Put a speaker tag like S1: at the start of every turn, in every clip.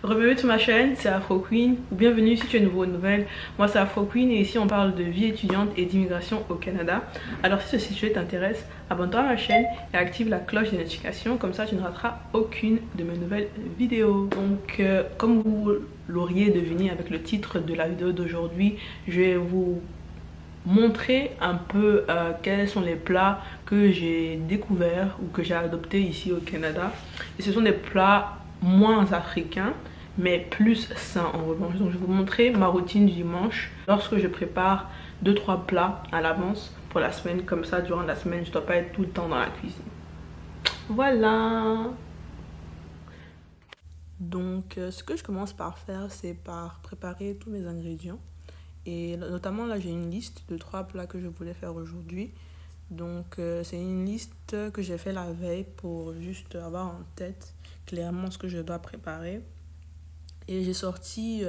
S1: Bienvenue sur ma chaîne, c'est Afro Queen, ou bienvenue si tu es nouveau ou nouvelle. Moi c'est Afro Queen et ici on parle de vie étudiante et d'immigration au Canada. Alors si ce sujet t'intéresse, abonne-toi à ma chaîne et active la cloche des notifications, comme ça tu ne rateras aucune de mes nouvelles vidéos. Donc comme vous l'auriez deviné avec le titre de la vidéo d'aujourd'hui, je vais vous montrer un peu quels sont les plats que j'ai découverts ou que j'ai adoptés ici au Canada. Et ce sont des plats moins africains mais plus sains en revanche. Donc je vais vous montrer ma routine du dimanche lorsque je prépare 2-3 plats à l'avance pour la semaine. Comme ça durant la semaine je ne dois pas être tout le temps dans la cuisine. Voilà. Donc ce que je commence par faire, c'est par préparer tous mes ingrédients. Et notamment là j'ai une liste de 3 plats que je voulais faire aujourd'hui. Donc c'est une liste que j'ai fait la veille pour juste avoir en tête clairement ce que je dois préparer. Et j'ai sorti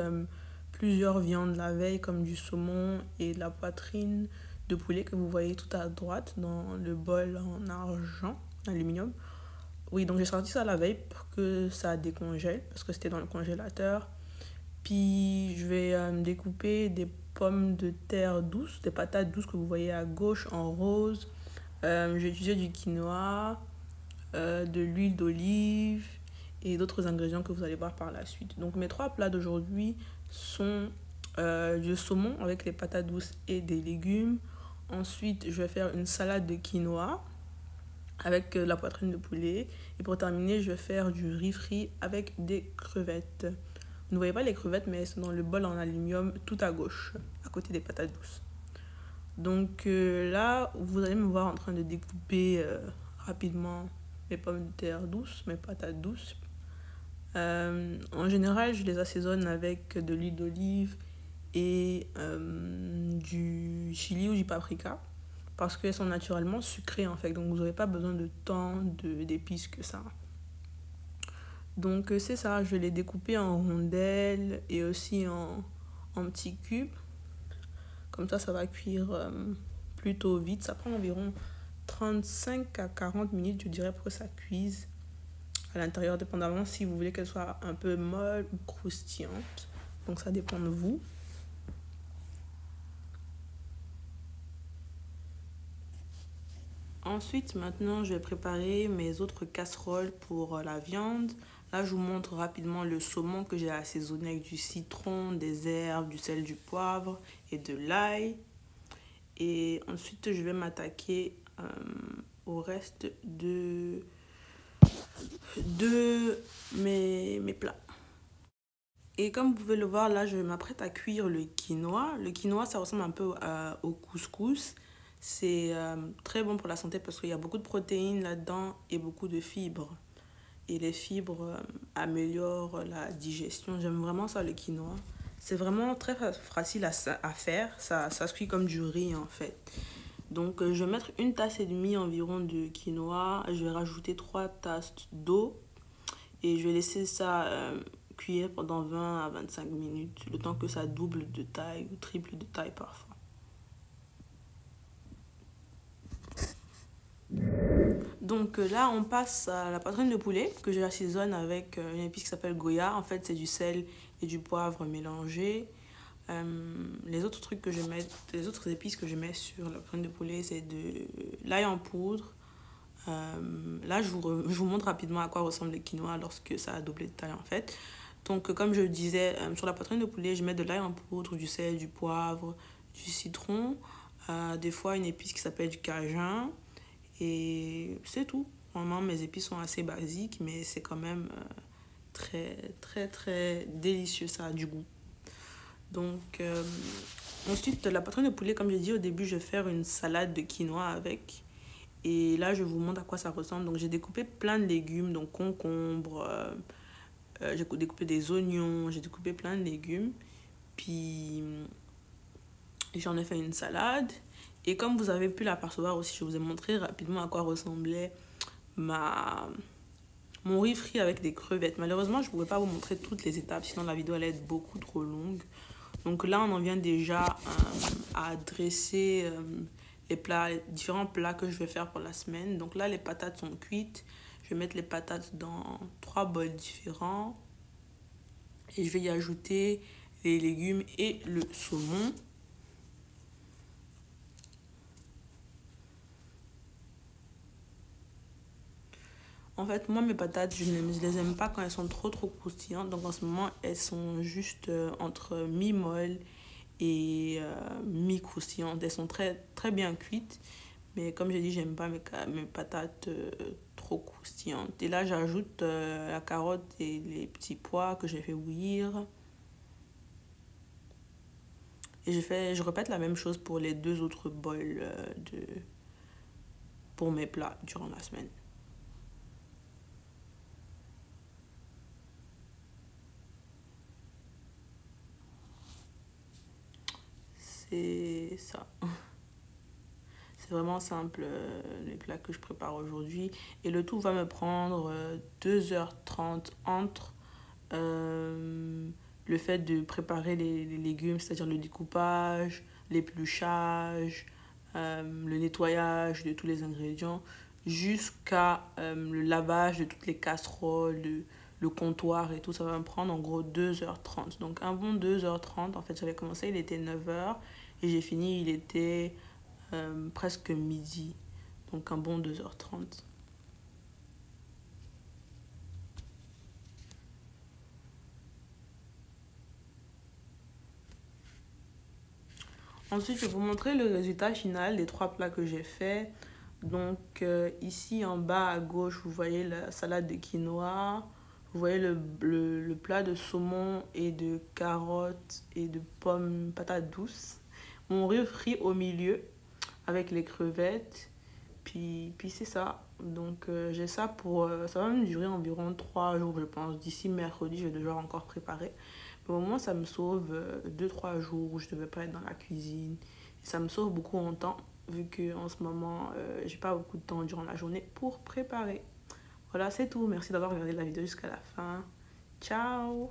S1: plusieurs viandes la veille comme du saumon et de la poitrine de poulet que vous voyez tout à droite dans le bol en argent, aluminium. Oui, donc j'ai sorti ça la veille pour que ça décongèle parce que c'était dans le congélateur. Puis je vais découper des pommes de terre douces, des patates douces que vous voyez à gauche en rose. J'ai utilisé du quinoa, de l'huile d'olive et d'autres ingrédients que vous allez voir par la suite. Donc mes 3 plats d'aujourd'hui sont du saumon avec les patates douces et des légumes. Ensuite, je vais faire une salade de quinoa avec la poitrine de poulet. Et pour terminer, je vais faire du riz frit avec des crevettes. Vous ne voyez pas les crevettes, mais elles sont dans le bol en aluminium tout à gauche, à côté des patates douces. Donc là, vous allez me voir en train de découper rapidement mes pommes de terre douces, mes patates douces. En général, je les assaisonne avec de l'huile d'olive et du chili ou du paprika parce qu'elles sont naturellement sucrées en fait, donc vous n'aurez pas besoin de tant d'épices que ça. Donc c'est ça, je vais les découper en rondelles et aussi en petits cubes. Comme ça va cuire plutôt vite. Ça prend environ 35 à 40 minutes, je dirais, pour que ça cuise à l'intérieur, dépendamment si vous voulez qu'elle soit un peu molle ou croustillante. Donc ça dépend de vous. Ensuite, maintenant, je vais préparer mes autres casseroles pour la viande. Là, je vous montre rapidement le saumon que j'ai assaisonné avec du citron, des herbes, du sel, du poivre et de l'ail. Et ensuite, je vais m'attaquer au reste de mes plats. Et comme vous pouvez le voir, là, je m'apprête à cuire le quinoa. Le quinoa, ça ressemble un peu au couscous. C'est très bon pour la santé parce qu'il y a beaucoup de protéines là-dedans et beaucoup de fibres. Et les fibres améliorent la digestion. J'aime vraiment ça, le quinoa. C'est vraiment très facile à faire. Ça se cuit comme du riz, en fait. Donc, je vais mettre 1,5 tasse environ de quinoa. Je vais rajouter 3 tasses d'eau. Et je vais laisser ça cuire pendant 20 à 25 minutes. Le temps que ça double de taille ou triple de taille parfois. Donc là, on passe à la poitrine de poulet que je assaisonne avec une épice qui s'appelle Goya. En fait, c'est du sel et du poivre mélangés. Les autres trucs que je mets, les autres épices que je mets sur la poitrine de poulet, c'est de l'ail en poudre. Là, je vous montre rapidement à quoi ressemble le quinoa lorsque ça a doublé de taille en fait. Donc, comme je le disais, sur la poitrine de poulet, je mets de l'ail en poudre, du sel, du poivre, du citron, des fois une épice qui s'appelle du cajun. Et c'est tout. Vraiment, mes épices sont assez basiques, mais c'est quand même très délicieux, ça a du goût. Donc, ensuite, la poitrine de poulet, comme j'ai dit au début, je vais faire une salade de quinoa avec. Et là, je vous montre à quoi ça ressemble. Donc, j'ai découpé plein de légumes, donc concombre, j'ai découpé des oignons, j'ai découpé plein de légumes. Puis, j'en ai fait une salade. Et comme vous avez pu l'apercevoir aussi, je vous ai montré rapidement à quoi ressemblait mon riz frit avec des crevettes. Malheureusement, je ne pourrais pas vous montrer toutes les étapes, sinon la vidéo allait être beaucoup trop longue. Donc là, on en vient déjà à dresser les différents plats que je vais faire pour la semaine. Donc là, les patates sont cuites. Je vais mettre les patates dans 3 bols différents. Et je vais y ajouter les légumes et le saumon. En fait, moi, mes patates, je ne les aime pas quand elles sont trop croustillantes. Donc, en ce moment, elles sont juste entre mi-molles et mi-croustillantes. Elles sont très bien cuites. Mais comme j'ai dit, j'aime pas mes patates trop croustillantes. Et là, j'ajoute la carotte et les petits pois que j'ai fait bouillir. Et je répète la même chose pour les deux autres bols pour mes plats durant la semaine. C'est ça. C'est vraiment simple les plats que je prépare aujourd'hui. Et le tout va me prendre 2h30 entre le fait de préparer les légumes, c'est-à-dire le découpage, l'épluchage, le nettoyage de tous les ingrédients, jusqu'à le lavage de toutes les casseroles, le comptoir et tout. Ça va me prendre en gros 2h30. Donc un bon 2h30, en fait j'avais commencé, il était 9h et j'ai fini, il était presque midi. Donc un bon 2h30. Ensuite, je vais vous montrer le résultat final des trois plats que j'ai fait. Donc ici en bas à gauche, vous voyez la salade de quinoa. Vous voyez le plat de saumon et de carottes et de pommes, patates douces. Mon riz frit au milieu avec les crevettes. Puis c'est ça. Donc j'ai ça pour... ça va me durer environ 3 jours, je pense. D'ici mercredi, je vais devoir encore préparer. Mais au moins, ça me sauve 2-3 jours où je ne devais pas être dans la cuisine. Et ça me sauve beaucoup en temps, vu qu'en ce moment, j'ai pas beaucoup de temps durant la journée pour préparer. Voilà, c'est tout. Merci d'avoir regardé la vidéo jusqu'à la fin. Ciao!